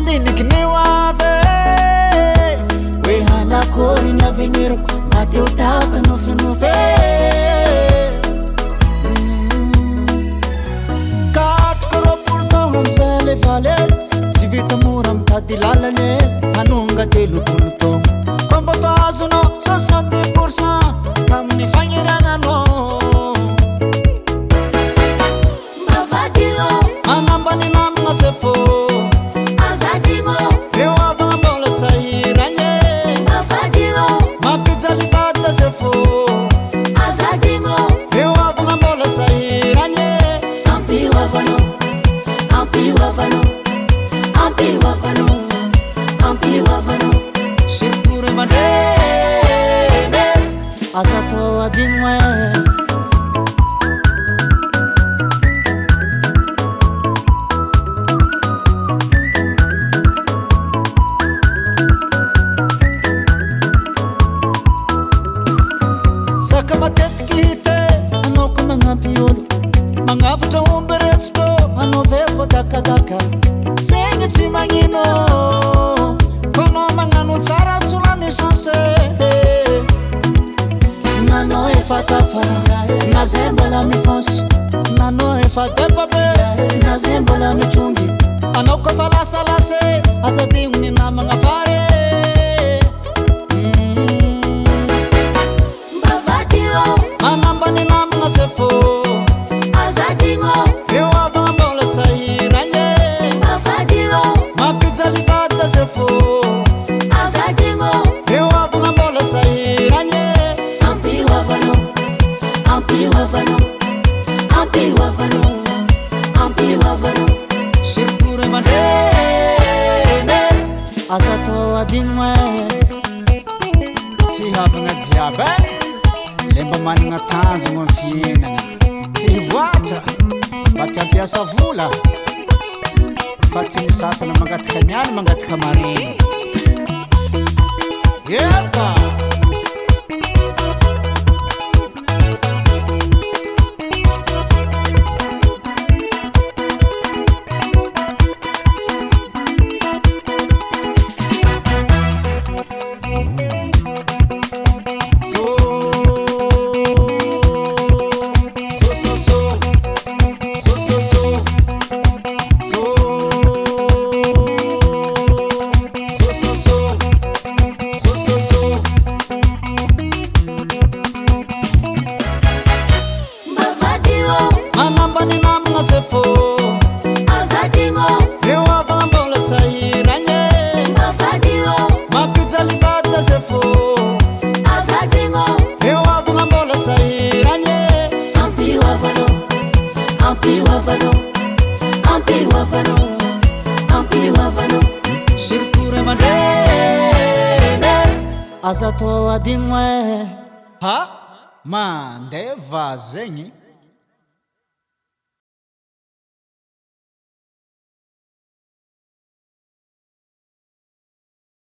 mandinikinewave wehanakori naveniroko mateo taka nofinove katkoropolotogno amzale vale tsy vita mora mitady lalane hanonga telopolotogno kombato azonao 60% kaminy fagniragnanao mavadio manambany namagna sefo azadigno eo avambola sahiragny mavadio mapijalivatta sefo azadigno eo avambola sahiragny ampiwavano ampiwavano ampiwavano ampiwavano surpure madene azato adimwe saka matetiky hite anao ko magnampy olo magnavatra omberetsitro anao veko dakadaka segny tsy magnino koanao magnano tsara tsolany chance nanao efa tafara na zay mbola mifonce nanao efa debabe na zay mbola mitrongy anao kofa lasalase azadigno ny namagna fare manambany namagna sefo azadigno eo avambola sahiragny mavadio mapijalivata sefo azadigno eo avambola sahiragny ampiwavano ampiwavano ampiwavano ampiwavano surpure mandene azato adignoe tsy havagna jiaby lemba managna tanjogno amy fiainagna ty voatra mba ty ampiasa vola fa tsy ny sasana mangataka niany mangataka mareny epa manambany namagna sefo azadigno eo avambola sahiragny mavadio mapijalivata sefo azadigno eo avambola sahiragny ampiwavano ampiwavano ampiwavano ampiwavano surpure mandene azato adignoe ha mandeva zegny